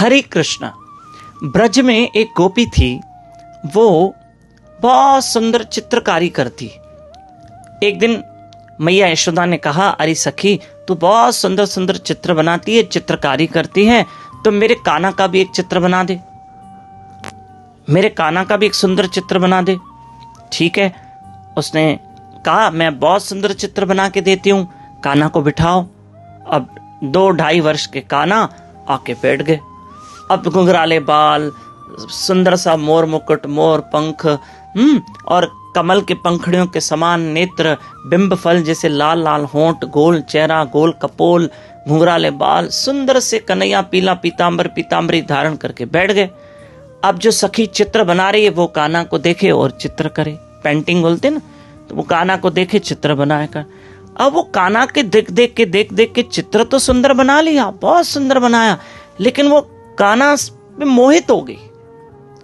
हरे कृष्ण। ब्रज में एक गोपी थी, वो बहुत सुंदर चित्रकारी करती। एक दिन मैया यशोदा ने कहा, अरे सखी, तू बहुत सुंदर सुंदर चित्र बनाती है, चित्रकारी करती है, तो मेरे कान्हा का भी एक चित्र बना दे, मेरे कान्हा का भी एक सुंदर चित्र बना दे। ठीक है, उसने कहा, मैं बहुत सुंदर चित्र बना के देती हूँ, कान्हा को बिठाओ। अब 2-2.5 वर्ष के कान्हा आके बैठ गए। अब घुंघराले बाल, सुंदर सा मोर मुकुट, मोर पंख, और कमल के पंखड़ियों के समान नेत्र, बिंब फल जैसे लाल लाल होंठ, गोल चेहरा, गोल कपोल, घुंघराले बाल, सुंदर से कन्हैया पीला पीतांबरी धारण करके बैठ गए। अब जो सखी चित्र बना रही है वो कान्हा को देखे और चित्र करे, पेंटिंग बोलते ना, तो वो कान्हा को देखे चित्र बनाए कर। अब वो कान्हा के देख देख के चित्र तो सुंदर बना लिया, बहुत सुंदर बनाया, लेकिन वो कान्हा पे मोहित हो गई।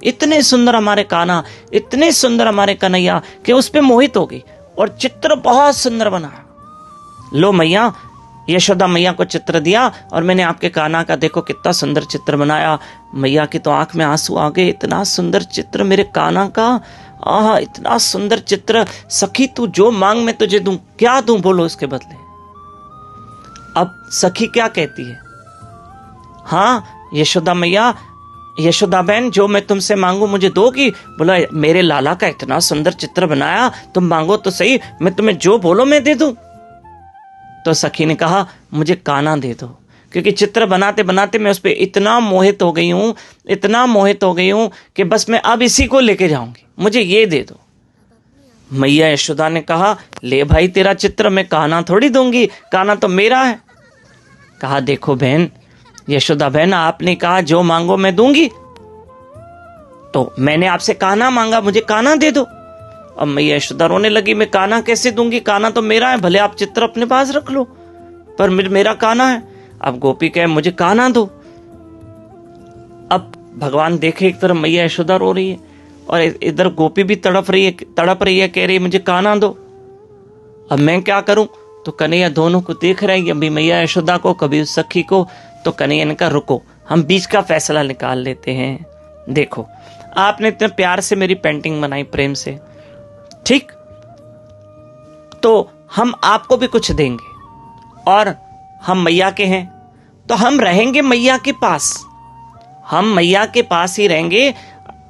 इतने सुंदर हमारे कान्हा, इतने सुंदर हमारे कन्हैया कि उस पे मोहित हो गई और चित्र बहुत सुंदर बनाया। लो मैया, यशोदा मैया को चित्र दिया और मैंने आपके कान्हा का देखो कितना सुंदर चित्र बनाया। मैया की तो आंख में आंसू आ गए, इतना सुंदर चित्र मेरे कान्हा का, आहा इतना सुंदर चित्र। सखी तू जो मांग मैं तुझे दूं, क्या दूं बोलो इसके बदले। अब सखी क्या कहती है, हाँ यशोदा मैया, यशोदा बहन, जो मैं तुमसे मांगू मुझे दोगी। बोला, मेरे लाला का इतना सुंदर चित्र बनाया, तुम मांगो तो सही, मैं तुम्हें जो बोलो मैं दे दूं। तो सखी ने कहा, मुझे कान्हा दे दो, क्योंकि चित्र बनाते बनाते मैं उस पर इतना मोहित हो गई हूं, इतना मोहित हो गई हूं कि बस मैं अब इसी को लेके जाऊंगी, मुझे ये दे दो। मैया यशोदा ने कहा, ले भाई तेरा चित्र, मैं कान्हा थोड़ी दूंगी, कान्हा तो मेरा है। कहा, देखो बहन, यशोदा बहन, आपने कहा जो मांगो मैं दूंगी, तो मैंने आपसे कान्हा मांगा, मुझे कान्हा दे दो। अब मैया यशोदा रोने लगी, मैं कान्हा कैसे दूंगी, कान्हा तो मेरा है, भले आप चित्र अपने पास रख लो, पर मेरा कान्हा है। अब गोपी कहे, मुझे कान्हा दो। अब भगवान देखे, एक तरफ मैया यशोदा रो रही है और इधर गोपी भी तड़प रही है, कह रही है मुझे कान्हा दो। अब मैं क्या करूं? तो कन्हैया दोनों को देख रहे हैं, अभी मैया यशोदा को, कभी उस सखी को। तो कन्हैया ने कहा, रुको, हम बीच का फैसला निकाल लेते हैं। देखो, आपने इतने प्यार से मेरी पेंटिंग बनाई, प्रेम से, ठीक, तो हम आपको भी कुछ देंगे और हम मैया के हैं, तो हम रहेंगे मैया के पास, हम मैया के पास ही रहेंगे।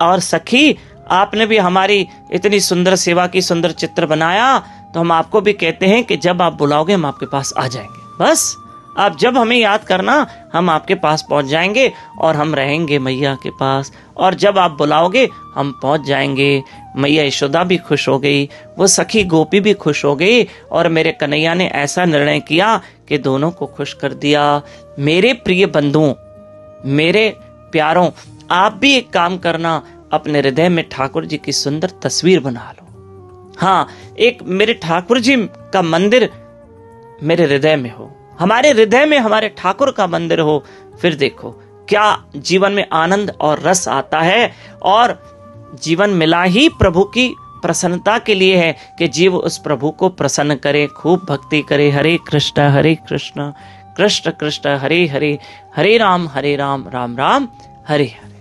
और सखी, आपने भी हमारी इतनी सुंदर सेवा की, सुंदर चित्र बनाया, तो हम आपको भी कहते हैं कि जब आप बुलाओगे हम आपके पास आ जाएंगे। बस आप जब हमें याद करना, हम आपके पास पहुंच जाएंगे और हम रहेंगे मैया के पास, और जब आप बुलाओगे हम पहुंच जाएंगे। मैया यशोदा भी खुश हो गई, वो सखी गोपी भी खुश हो गई, और मेरे कन्हैया ने ऐसा निर्णय किया कि दोनों को खुश कर दिया। मेरे प्रिय बंधुओं, मेरे प्यारों, आप भी एक काम करना, अपने हृदय में ठाकुर जी की सुंदर तस्वीर बना लो। हाँ, एक मेरे ठाकुर जी का मंदिर मेरे हृदय में हो, हमारे हृदय में हमारे ठाकुर का मंदिर हो। फिर देखो क्या जीवन में आनंद और रस आता है। और जीवन मिला ही प्रभु की प्रसन्नता के लिए है कि जीव उस प्रभु को प्रसन्न करे, खूब भक्ति करे। हरे कृष्ण कृष्ण कृष्ण हरे हरे, हरे राम राम राम हरे हरे।